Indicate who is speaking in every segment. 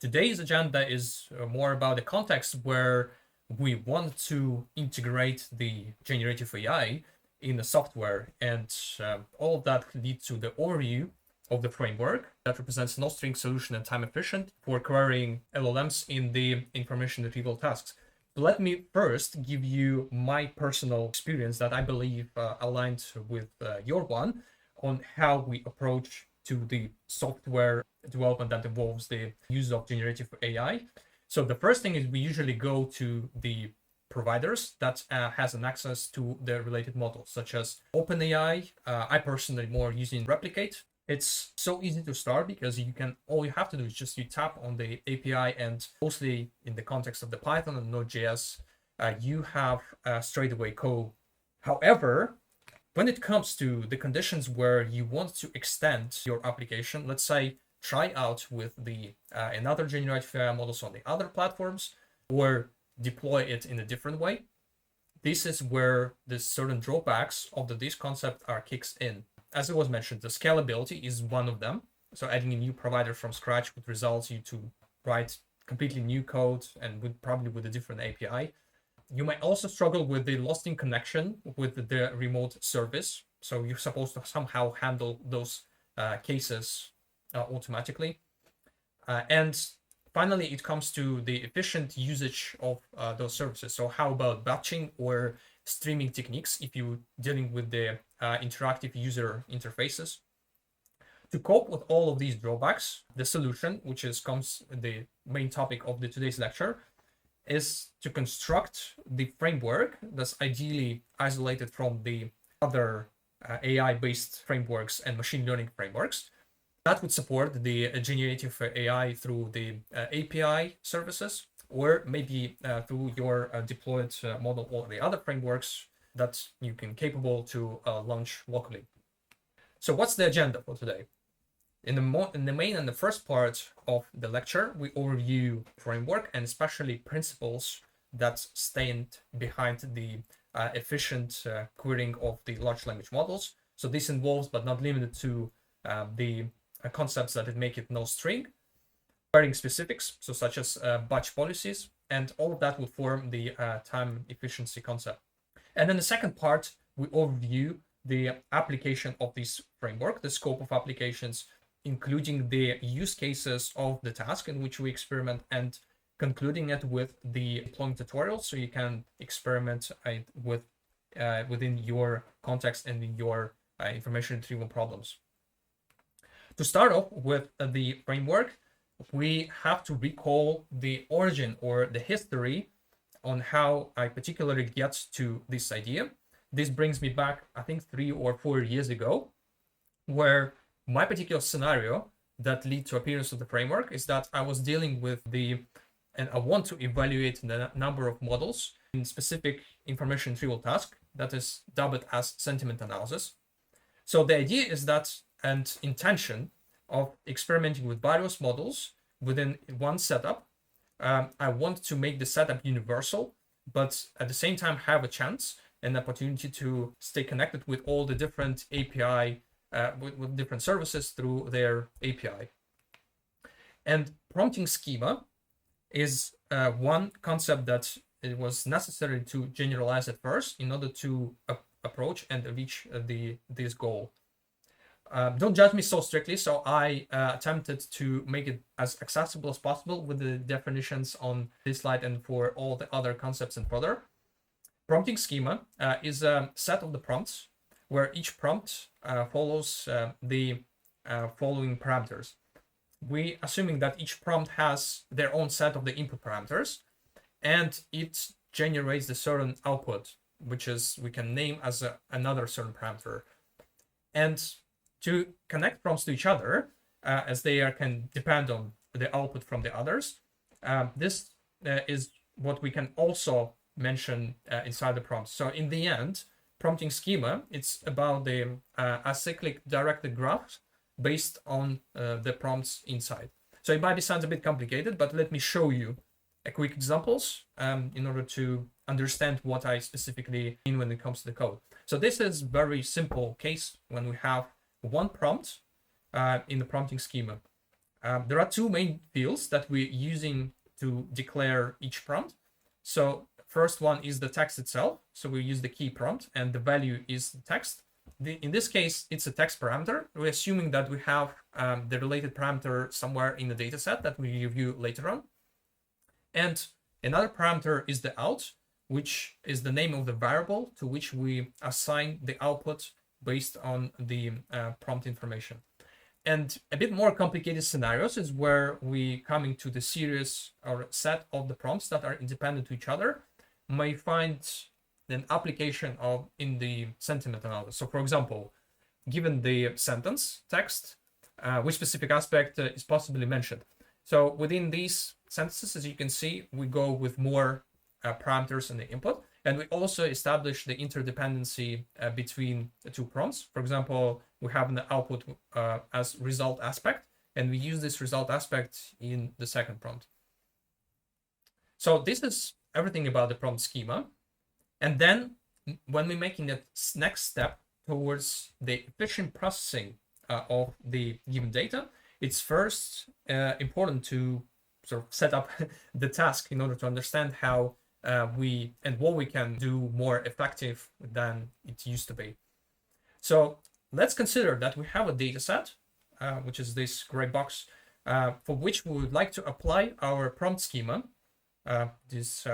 Speaker 1: Today's agenda is more about the context where we want to integrate the generative AI in the software, and all of that leads to the overview of the framework that represents no-string solution and time efficient for querying LLMs in the information retrieval tasks. Let me first give you my personal experience that I believe aligned with your one on how we approach to the software development that involves the use of generative AI. So the first thing is we usually go to the providers that has an access to the related models, such as OpenAI. I personally more using Replicate. It's so easy to start because all you have to do is just you tap on the API, and mostly in the context of the Python and Node.js, you have straight away code. However, when it comes to the conditions where you want to extend your application, let's say try out with the another generative AI models on the other platforms, or deploy it in a different way, this is where the certain drawbacks of this concept are kicks in. As it was mentioned, the scalability is one of them. So adding a new provider from scratch would result you to write completely new code and probably with a different API. You might also struggle with the lost in connection with the remote service. So you're supposed to somehow handle those cases automatically. And finally, it comes to the efficient usage of those services. So how about batching or streaming techniques if you're dealing with the interactive user interfaces? To cope with all of these drawbacks, the solution, which comes the main topic of today's lecture, is to construct the framework that's ideally isolated from the other AI-based frameworks and machine learning frameworks that would support the generative AI through the API services, or maybe through your deployed model or the other frameworks that you can capable to launch locally. So what's the agenda for today? In the main and the first part of the lecture, we overview framework and especially principles that stand behind the efficient querying of the large language models. So this involves, but not limited to, the concepts that make it no string, querying specifics, so such as batch policies, and all of that will form the time efficiency concept. And in the second part, we overview the application of this framework, the scope of applications, including the use cases of the task in which we experiment, and concluding it with the deployment tutorial, so you can experiment within your context and in your information retrieval problems. To start off with the framework, we have to recall the origin or the history on how I particularly get to this idea. This brings me back, I think, 3 or 4 years ago, where my particular scenario that led to appearance of the framework is that I was dealing with and I want to evaluate the number of models in specific information retrieval task that is dubbed as sentiment analysis. So the idea is that an intention of experimenting with various models within one setup. I want to make the setup universal, but at the same time have a chance and opportunity to stay connected with all the different API, with different services through their API. And prompting schema is one concept that it was necessary to generalize at first in order to approach and reach this goal. Don't judge me so strictly, so I attempted to make it as accessible as possible with the definitions on this slide and for all the other concepts and further. Prompting schema is a set of the prompts where each prompt follows the following parameters. We assuming that each prompt has their own set of the input parameters, and it generates the certain output, which is we can name as another certain parameter. And to connect prompts to each other, as they can depend on the output from the others, this is what we can also mention inside the prompt. So in the end, prompting schema, it's about the acyclic directed graphs based on the prompts inside. So it might sound a bit complicated, but let me show you a quick examples in order to understand what I specifically mean when it comes to the code. So this is very simple case when we have one prompt in the prompting schema. there are two main fields that we're using to declare each prompt. So first one is the text itself. So we use the key prompt, and the value is the text. In this case, it's a text parameter. We're assuming that we have the related parameter somewhere in the data set that we review later on. And another parameter is the out, which is the name of the variable to which we assign the output based on the prompt information. And a bit more complicated scenarios is where we come into the series or set of the prompts that are independent to each other, may find an application of in the sentiment analysis. So for example, given the sentence text, which specific aspect is possibly mentioned. So within these sentences, as you can see, we go with more parameters in the input, and we also establish the interdependency between the two prompts. For example, we have an output as result aspect, and we use this result aspect in the second prompt. So this is everything about the prompt schema. And then when we're making the next step towards the efficient processing of the given data, it's first important to sort of set up the task in order to understand how what we can do more effective than it used to be. So let's consider that we have a data set, which is this gray box, for which we would like to apply our prompt schema, this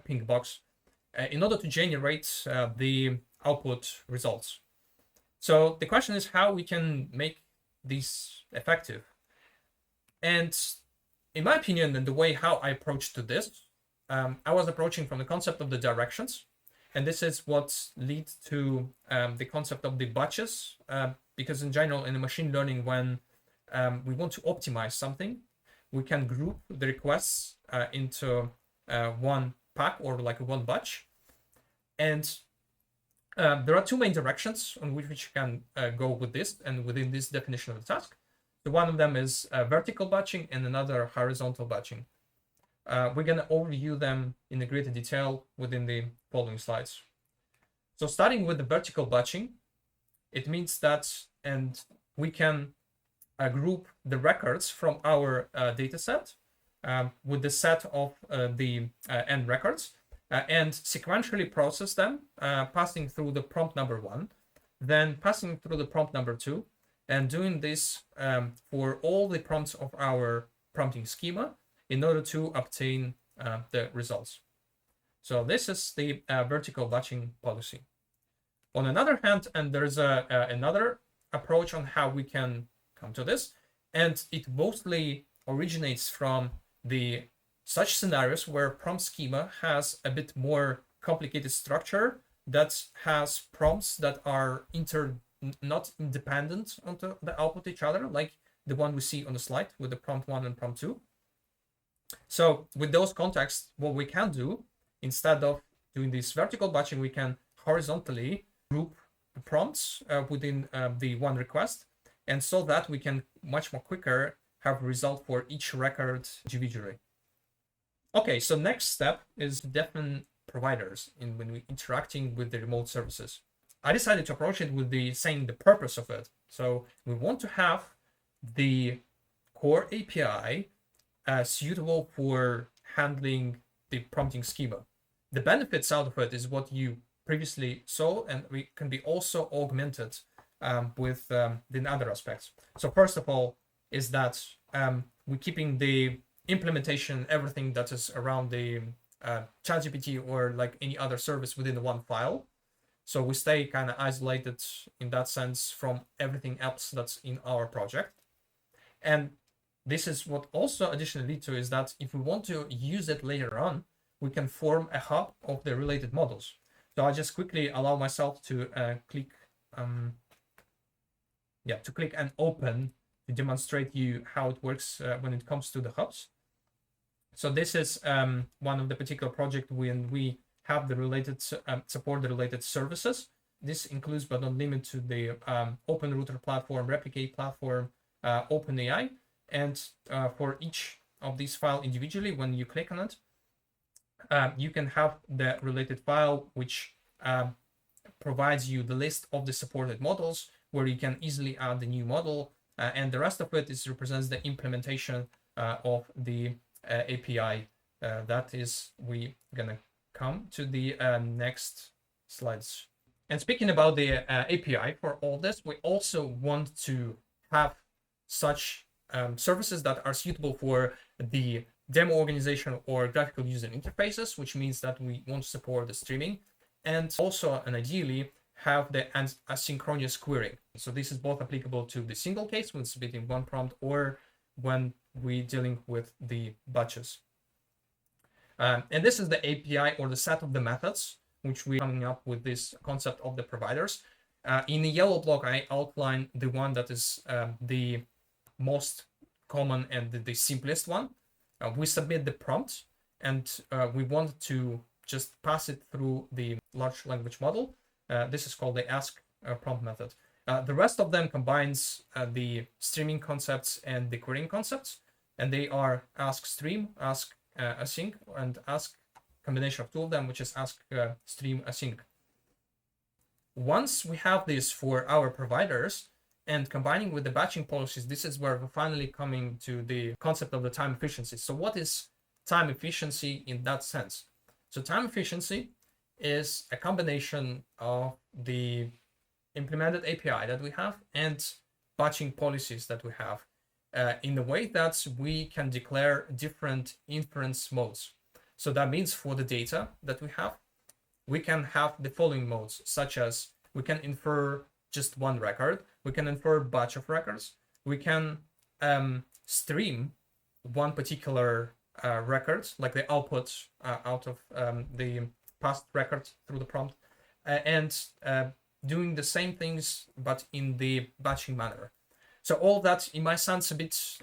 Speaker 1: pink box, in order to generate the output results. So the question is how we can make this effective. And in my opinion, and the way how I approached to this, I was approaching from the concept of the directions. And this is what leads to the concept of the batches, because in general, in the machine learning, when we want to optimize something, we can group the requests into one pack or like one batch. And there are two main directions on which we can go with this and within this definition of the task. So one of them is vertical batching and another horizontal batching. We're going to overview them in a greater detail within the following slides. So starting with the vertical batching, it means that we can group the records from our data set with the set of the end records and sequentially process them, passing through the prompt number 1, then passing through the prompt number 2, and doing this for all the prompts of our prompting schema in order to obtain the results. So this is the vertical batching policy. On another hand, and there's another approach on how we can come to this, and it mostly originates from the such scenarios where prompt schema has a bit more complicated structure that has prompts that are not independent onto the output each other, like the one we see on the slide with the prompt 1 and prompt 2. So with those contexts, what we can do, instead of doing this vertical batching, we can horizontally group the prompts within the one request, and so that we can much more quicker have a result for each record individually. Okay, so next step is define providers when we're interacting with the remote services. I decided to approach it with saying the purpose of it. So we want to have the core API suitable for handling the prompting schema. The benefits out of it is what you previously saw, and we can be also augmented with the other aspects. So first of all is that we're keeping the implementation, everything that is around the ChatGPT or like any other service within the one file. So we stay kind of isolated in that sense from everything else that's in our project. And this is what also additionally leads to is that if we want to use it later on, we can form a hub of the related models. So I just quickly allow myself to click and open to demonstrate you how it works when it comes to the hubs. So this is one of the particular project when we have the related support the related services. This includes but not limited to the Open Router platform, Replicate platform, OpenAI, and for each of these files individually, when you click on it, you can have the related file which provides you the list of the supported models, where you can easily add the new model and the rest of it represents the implementation of the API. That is, we gonna come to the next slides. And speaking about the API for all this, we also want to have such services that are suitable for the demo organization or graphical user interfaces, which means that we want to support the streaming, and also, and ideally, have the asynchronous querying. So this is both applicable to the single case when submitting one prompt or when we're dealing with the batches. And this is the API or the set of the methods which we're coming up with this concept of the providers. In the yellow block, I outline the one that is the most common and the simplest one. We submit the prompt and we want to just pass it through the large language model. This is called the ask prompt method. The rest of them combines the streaming concepts and the querying concepts, and they are ask stream, ask async, and ask combination of two of them, which is ask stream async. Once we have this for our providers and combining with the batching policies, this is where we're finally coming to the concept of the time efficiency. So what is time efficiency in that sense? So time efficiency is a combination of the implemented API that we have and batching policies that we have in the way that we can declare different inference modes. So that means for the data that we have, we can have the following modes, such as we can infer just one record, we can infer a batch of records, we can stream one particular record, like the output out of the past record through the prompt, and doing the same things but in the batching manner. So all that, it might sound a bit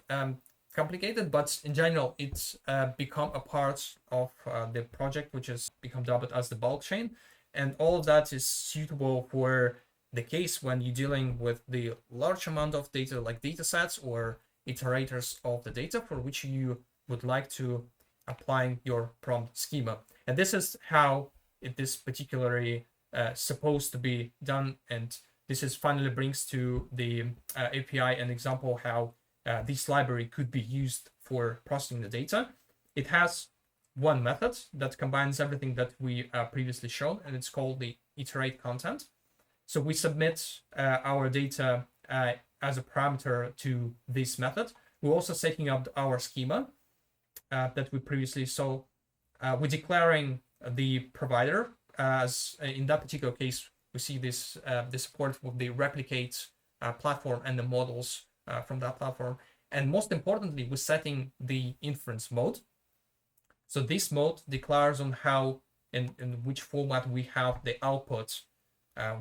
Speaker 1: complicated, but in general, it's become a part of the project, which has become dubbed as the bulk chain. And all of that is suitable for the case when you're dealing with the large amount of data, like datasets or iterators of the data for which you would like to apply your prompt schema. And this is how it is particularly supposed to be done. And this is finally brings to the API an example how this library could be used for processing the data. It has one method that combines everything that we previously shown, and it's called the iterate content. So we submit our data as a parameter to this method. We're also setting up our schema that we previously saw. We're declaring the provider as in that particular case, we see this the support with the replicate platform and the models from that platform. And most importantly, we're setting the inference mode. So this mode declares on how in which format we have the output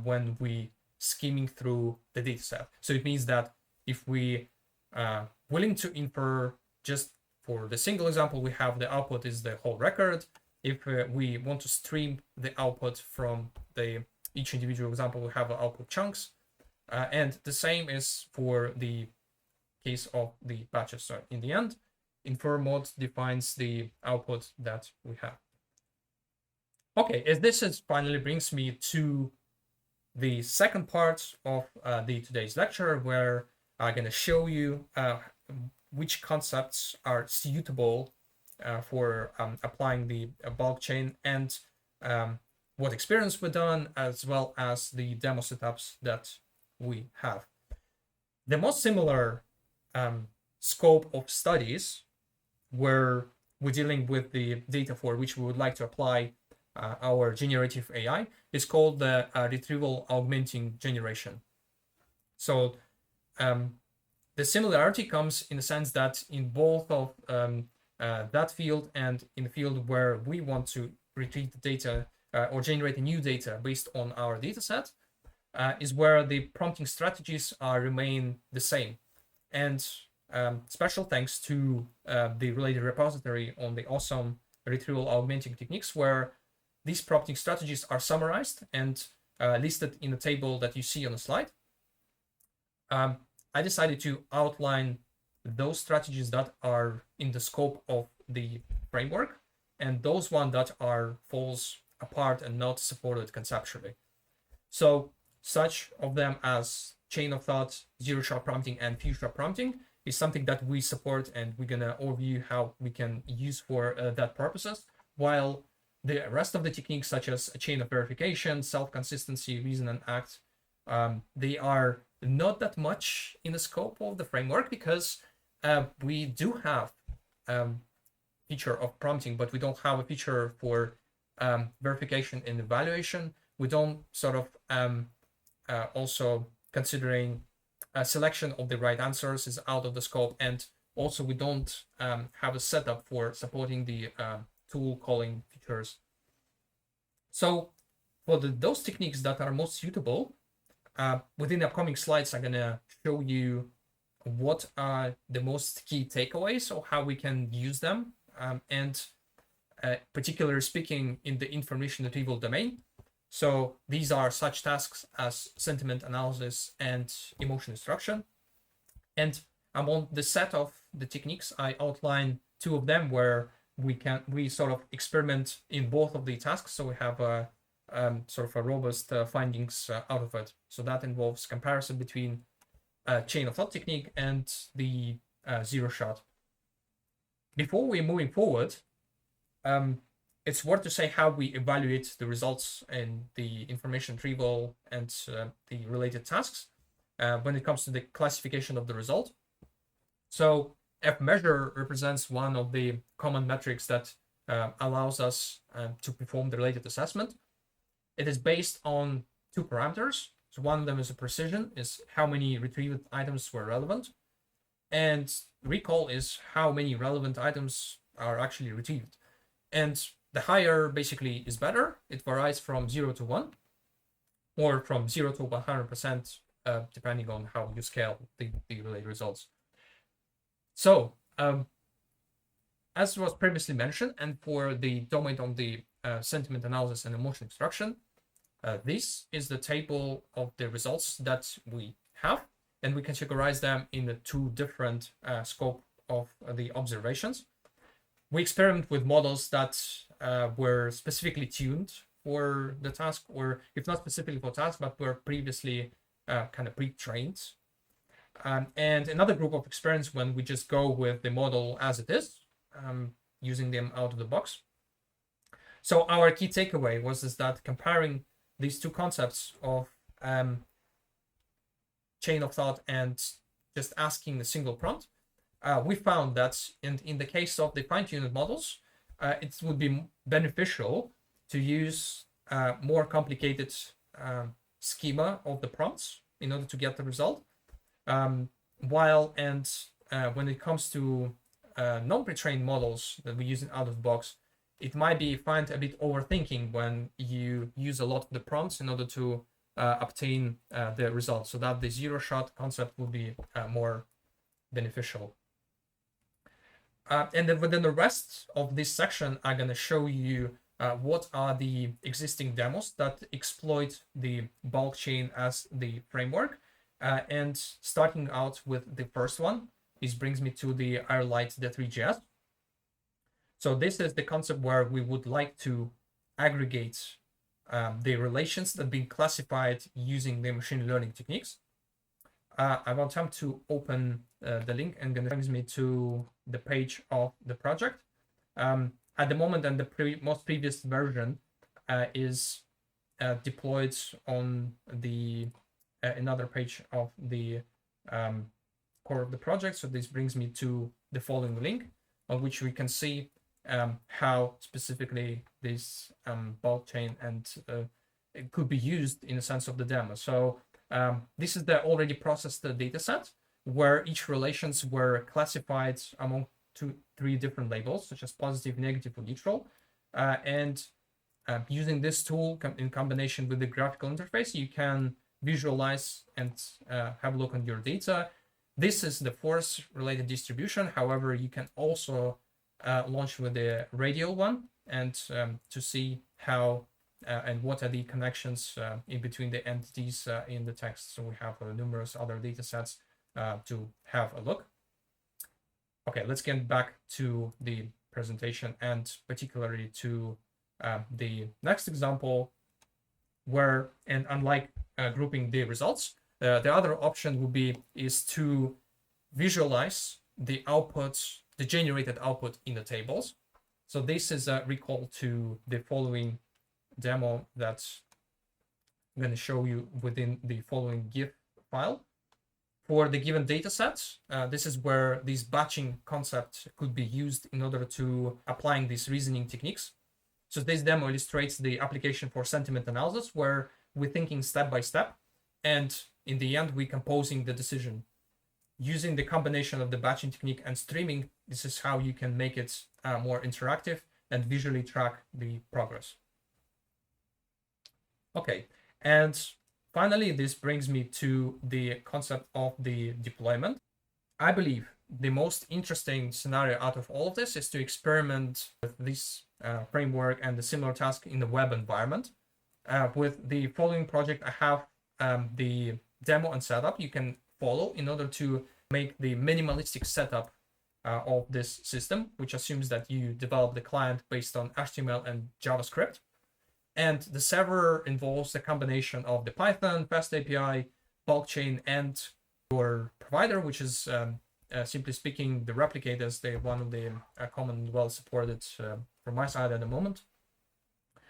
Speaker 1: when we skimming through the dataset. So it means that if we willing to infer, just for the single example, we have the output is the whole record. If we want to stream the output from each individual example, we have output chunks. And the same is for the case of the batches. So in the end, infer mode defines the output that we have. Okay, as this finally brings me to the second part of today's lecture, where I'm going to show you which concepts are suitable for applying the bulk chain and what experience we've done, as well as the demo setups that we have. The most similar scope of studies where we're dealing with the data for which we would like to apply our generative AI is called the retrieval augmenting generation. So the similarity comes in the sense that in both of that field and in the field where we want to retrieve the data or generate a new data based on our data set is where the prompting strategies remain the same. And special thanks to the related repository on the awesome retrieval augmenting techniques, where these prompting strategies are summarized and listed in the table that you see on the slide. I decided to outline those strategies that are in the scope of the framework and those ones that falls apart and not supported conceptually. So such of them as chain of thought, zero-shot prompting, and few-shot prompting is something that we support, and we're gonna overview how we can use for that purposes, while the rest of the techniques, such as a chain of verification, self-consistency, reason, and act, they are not that much in the scope of the framework, because we do have feature of prompting, but we don't have a feature for verification and evaluation. We don't sort of also considering a selection of the right answers is out of the scope, and also we don't have a setup for supporting the tool calling features. So for those techniques that are most suitable, within the upcoming slides, I'm gonna show you what are the most key takeaways of how we can use them, and particularly speaking in the information retrieval domain. So these are such tasks as sentiment analysis and emotion extraction. And among the set of the techniques, I outline two of them where we sort of experiment in both of the tasks. So we have a sort of a robust findings out of it. So that involves comparison between chain of thought technique and the zero shot. Before we're moving forward, it's worth to say how we evaluate the results in the information retrieval and the related tasks when it comes to the classification of the result. So F measure represents one of the common metrics that allows us to perform the related assessment. It is based on two parameters. So one of them is a precision, is how many retrieved items were relevant, and recall is how many relevant items are actually retrieved. And the higher basically is better. It varies from 0 to 1, or from 0 to 100%, depending on how you scale the related results. So, as was previously mentioned, and for the domain of the sentiment analysis and emotion extraction, this is the table of the results that we have, and we categorize them in the two different scope of the observations. We experiment with models that were specifically tuned for the task, or if not specifically for task, but were previously kind of pre-trained. And another group of experiments when we just go with the model as it is, using them out of the box. So our key takeaway was that comparing these two concepts of chain of thought and just asking a single prompt, we found that in the case of the fine-tuned models, it would be beneficial to use more complicated schema of the prompts in order to get the result. When it comes to non-pre-trained models that we use out of the box, it might be find a bit overthinking when you use a lot of the prompts in order to obtain the result, so that the zero-shot concept will be more beneficial. And then within the rest of this section, I'm going to show you what are the existing demos that exploit the bulk chain as the framework. And starting out with the first one, this brings me to the iRelight D3.js. So this is the concept where we would like to aggregate the relations that have been classified using the machine learning techniques. I will attempt to open the link, and it brings me to the page of the project. At the moment, and the most previous version is deployed on the another page of the core of the project. So this brings me to the following link, on which we can see how specifically this bulk chain and it could be used in the sense of the demo. So this is the already processed data set where each relations were classified among three different labels, such as positive, negative, or neutral. And using this tool in combination with the graphical interface, you can visualize and have a look on your data. This is the force-related distribution. However, you can also launch with the radial one and to see how and what are the connections in between the entities in the text. So we have numerous other data sets to have a look. Okay, let's get back to the presentation and particularly to the next example, where, and unlike grouping the results, the other option would be is to visualize the output, the generated output in the tables. So this is a recall to the following demo that I'm going to show you within the following GIF file. For the given data set, this is where this batching concept could be used in order to applying these reasoning techniques. So this demo illustrates the application for sentiment analysis, where we're thinking step by step, and in the end, we're composing the decision. Using the combination of the batching technique and streaming, this is how you can make it more interactive and visually track the progress. Okay, and finally, this brings me to the concept of the deployment. I believe the most interesting scenario out of all of this is to experiment with this framework and the similar task in the web environment. With the following project, I have the demo and setup you can follow in order to make the minimalistic setup of this system, which assumes that you develop the client based on HTML and JavaScript. And the server involves a combination of the Python, Fast API, bulk chain, and your provider, which is simply speaking the replicators. They're one of the common well supported from my side at the moment.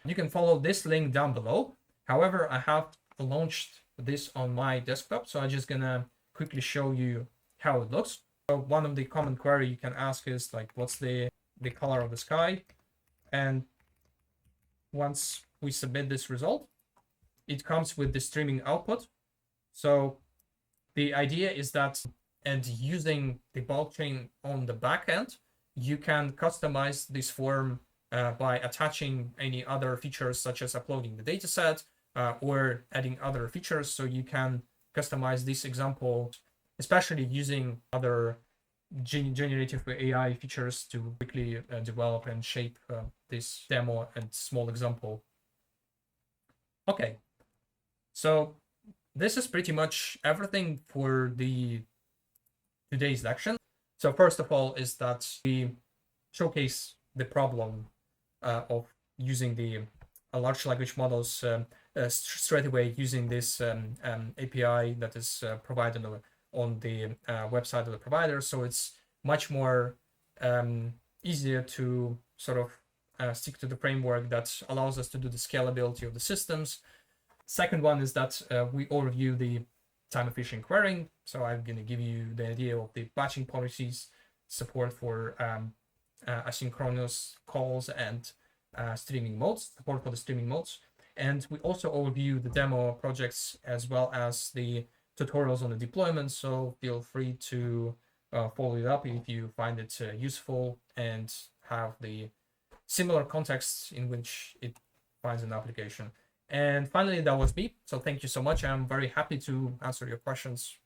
Speaker 1: You can follow this link down below. However, I have launched this on my desktop, so I'm just gonna quickly show you how it looks. So one of the common query you can ask is like, what's the color of the sky? And once we submit this result, it comes with the streaming output. So the idea is that, and using the bulk chain on the back end, you can customize this form by attaching any other features, such as uploading the dataset or adding other features. So you can customize this example, especially using other generative AI features to quickly develop and shape this demo and small example. Okay, so this is pretty much everything for today's lecture. So first of all is that we showcase the problem of using the large language models straight away using this API that is provided on the website of the provider. So it's much more easier to sort of stick to the framework that allows us to do the scalability of the systems. Second one is that we overview the time-efficient querying. So I'm going to give you the idea of the batching policies, support for asynchronous calls and streaming modes, support for the streaming modes. And we also overview the demo projects as well as the tutorials on the deployment. So feel free to follow it up if you find it useful and have the similar contexts in which it finds an application. And finally, that was me. So thank you so much. I'm very happy to answer your questions